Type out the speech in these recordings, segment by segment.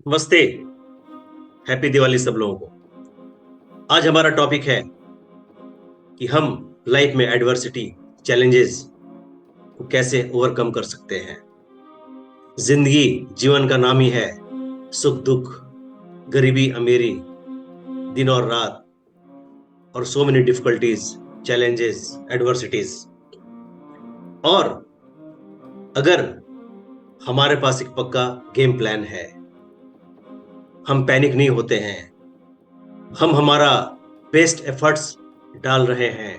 नमस्ते। हैप्पी दिवाली सब लोगों को। आज हमारा टॉपिक है कि हम लाइफ में एडवर्सिटी, चैलेंजेस को कैसे ओवरकम कर सकते हैं। जिंदगी, जीवन का नाम ही है सुख दुख, गरीबी अमीरी, दिन और रात, और so many difficulties, challenges, adversities. और अगर हमारे पास एक पक्का गेम प्लान है, हम पैनिक नहीं होते हैं, हम हमारा बेस्ट एफर्ट्स डाल रहे हैं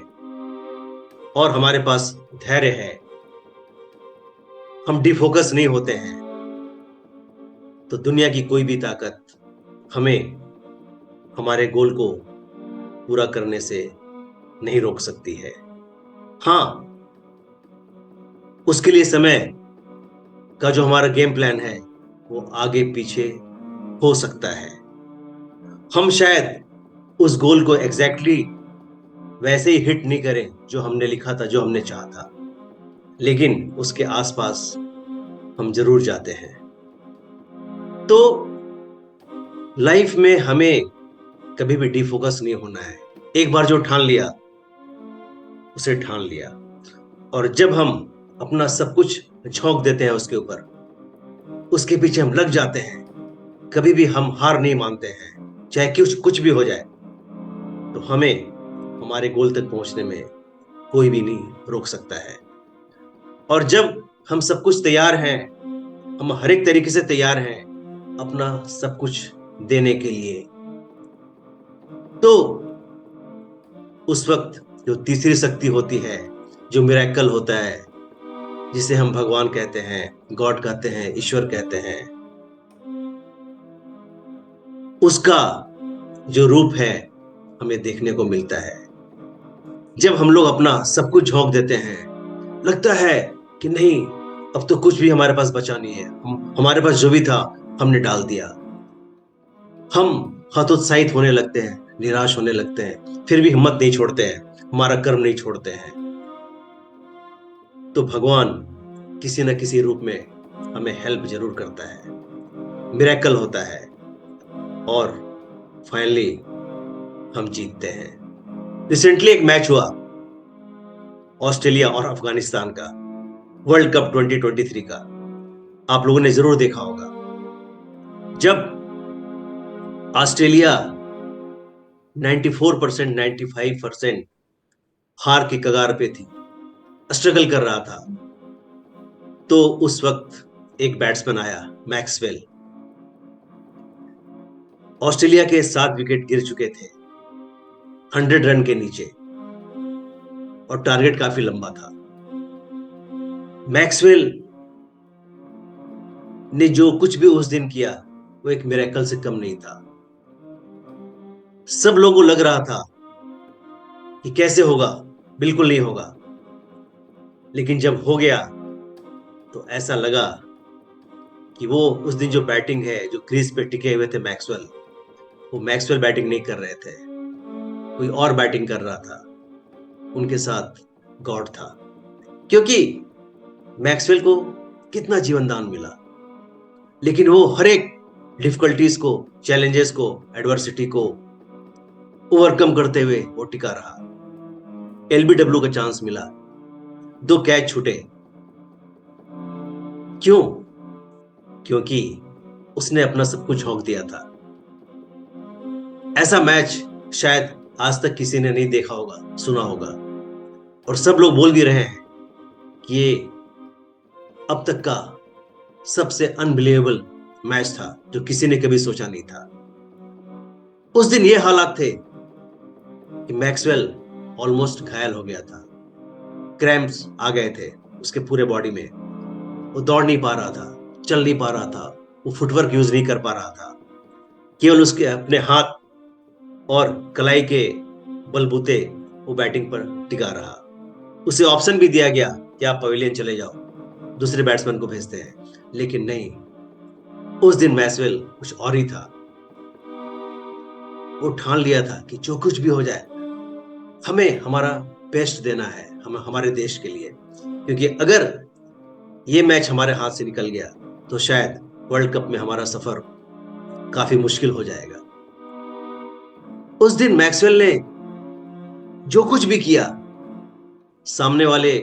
और हमारे पास धैर्य है, हम डिफोकस नहीं होते हैं, तो दुनिया की कोई भी ताकत हमें हमारे गोल को पूरा करने से नहीं रोक सकती है। हाँ, उसके लिए समय का जो हमारा गेम प्लान है वो आगे पीछे हो सकता है। हम शायद उस गोल को एग्जैक्टली वैसे ही हिट नहीं करें जो हमने लिखा था, जो हमने चाहा था, लेकिन उसके आसपास हम जरूर जाते हैं। तो लाइफ में हमें कभी भी डिफोकस नहीं होना है। एक बार जो ठान लिया उसे ठान लिया, और जब हम अपना सब कुछ झोंक देते हैं उसके ऊपर, उसके पीछे हम लग जाते हैं, कभी भी हम हार नहीं मानते हैं, चाहे कुछ कुछ भी हो जाए, तो हमें हमारे गोल तक पहुंचने में कोई भी नहीं रोक सकता है। और जब हम सब कुछ तैयार हैं, हम हर एक तरीके से तैयार हैं अपना सब कुछ देने के लिए, तो उस वक्त जो तीसरी शक्ति होती है, जो मिरेकल होता है, जिसे हम भगवान कहते हैं, गॉड कहते हैं, ईश्वर कहते हैं, उसका जो रूप है हमें देखने को मिलता है। जब हम लोग अपना सब कुछ झोंक देते हैं, लगता है कि नहीं, अब तो कुछ भी हमारे पास बचा नहीं है, हमारे पास जो भी था हमने डाल दिया, हम हतोत्साहित होने लगते हैं, निराश होने लगते हैं, फिर भी हिम्मत नहीं छोड़ते हैं, हमारा कर्म नहीं छोड़ते हैं, तो भगवान किसी न किसी रूप में हमें हेल्प जरूर करता है, मिरेकल होता है, और फाइनली हम जीतते हैं। रिसेंटली एक मैच हुआ ऑस्ट्रेलिया और अफगानिस्तान का, वर्ल्ड कप 2023 का, आप लोगों ने जरूर देखा होगा। जब ऑस्ट्रेलिया 94%, 95% हार की कगार पे थी, स्ट्रगल कर रहा था, तो उस वक्त एक बैट्समैन आया, मैक्सवेल। ऑस्ट्रेलिया के 7 विकेट गिर चुके थे 100 रन के नीचे, और टारगेट काफी लंबा था। मैक्सवेल ने जो कुछ भी उस दिन किया वो एक मिरेकल से कम नहीं था। सब लोगों को लग रहा था कि कैसे होगा, बिल्कुल नहीं होगा, लेकिन जब हो गया तो ऐसा लगा कि वो उस दिन जो बैटिंग है, जो क्रीज पे टिके हुए थे मैक्सवेल, वो मैक्सवेल बैटिंग नहीं कर रहे थे, कोई और बैटिंग कर रहा था, उनके साथ गॉड था। क्योंकि मैक्सवेल को कितना जीवन दान मिला, लेकिन वो हर एक डिफिकल्टीज को, चैलेंजेस को, एडवर्सिटी को ओवरकम करते हुए वो टिका रहा। एलबीडब्ल्यू का चांस मिला, 2 कैच छूटे, क्यों? क्योंकि उसने अपना सब कुछ झोंक दिया था। ऐसा मैच शायद आज तक किसी ने नहीं देखा होगा, सुना होगा, और सब लोग बोल भी रहे हैं कि ये अब तक का सबसे अनबिलीवेबल मैच था, जो किसी ने कभी सोचा नहीं था। उस दिन ये हालात थे कि मैक्सवेल ऑलमोस्ट घायल हो गया था, क्रैम्प्स आ गए थे उसके पूरे बॉडी में, वो दौड़ नहीं पा रहा था, चल नहीं पा रहा था, वो फुटवर्क यूज नहीं कर पा रहा था, केवल उसके अपने हाथ और कलाई के बलबूते वो बैटिंग पर टिका रहा। उसे ऑप्शन भी दिया गया कि आप पवेलियन चले जाओ, दूसरे बैट्समैन को भेजते हैं, लेकिन नहीं, उस दिन मैक्सवेल कुछ और ही था। वो ठान लिया था कि जो कुछ भी हो जाए, हमें हमारा बेस्ट देना है, हम हमारे देश के लिए, क्योंकि अगर ये मैच हमारे हाथ से निकल गया तो शायद वर्ल्ड कप में हमारा सफर काफी मुश्किल हो जाएगा। उस दिन मैक्सवेल ने जो कुछ भी किया, सामने वाले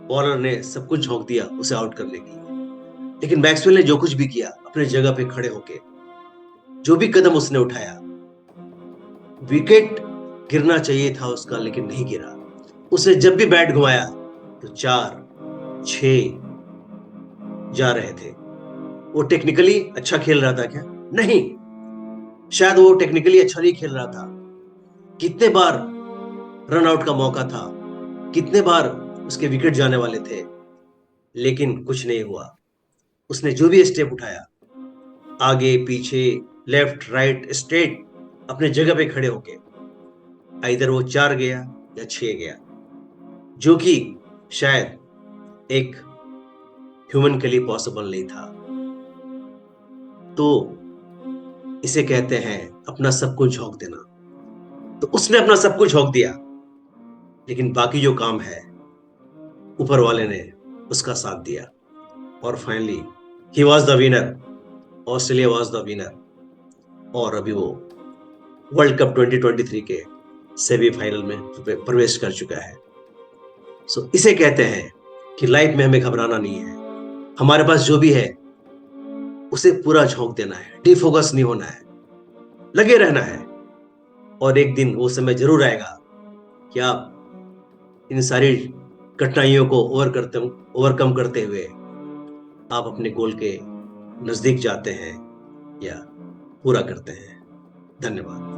बॉलर ने सब कुछ झोंक दिया उसे आउट करने के लिए, लेकिन मैक्सवेल ने जो कुछ भी किया अपने जगह पे खड़े होके, जो भी कदम उसने उठाया, विकेट गिरना चाहिए था उसका लेकिन नहीं गिरा। उसने जब भी बैट घुमाया तो 4, 6 जा रहे थे। वो टेक्निकली अच्छा खेल रहा था क्या? नहीं, शायद वो टेक्निकली अच्छा नहीं खेल रहा था। कितने बार रन आउट का मौका था, कितने बार उसके विकेट जाने वाले थे, लेकिन कुछ नहीं हुआ। उसने जो भी स्टेप उठाया, आगे पीछे, लेफ्ट राइट स्ट्रेट, अपने जगह पे खड़े होके, इधर वो 4 गया या 6 गया, जो कि शायद एक ह्यूमन के लिए पॉसिबल नहीं था। तो इसे कहते हैं अपना सब कुछ झोंक देना। तो उसने अपना सब कुछ झोंक दिया, लेकिन बाकी जो काम है ऊपर वाले ने उसका साथ दिया, और finally he was the winner. Australia was the winner, और अभी वो वर्ल्ड कप 2023 के सेमीफाइनल में प्रवेश कर चुका है। सो इसे कहते हैं कि लाइफ में हमें घबराना नहीं है, हमारे पास जो भी है उसे पूरा झोंक देना है, डिफोकस नहीं होना है, लगे रहना है। और एक दिन वो समय जरूर आएगा कि आप इन सारी कठिनाइयों को ओवरकम करते हुए आप अपने गोल के नजदीक जाते हैं या पूरा करते हैं। धन्यवाद।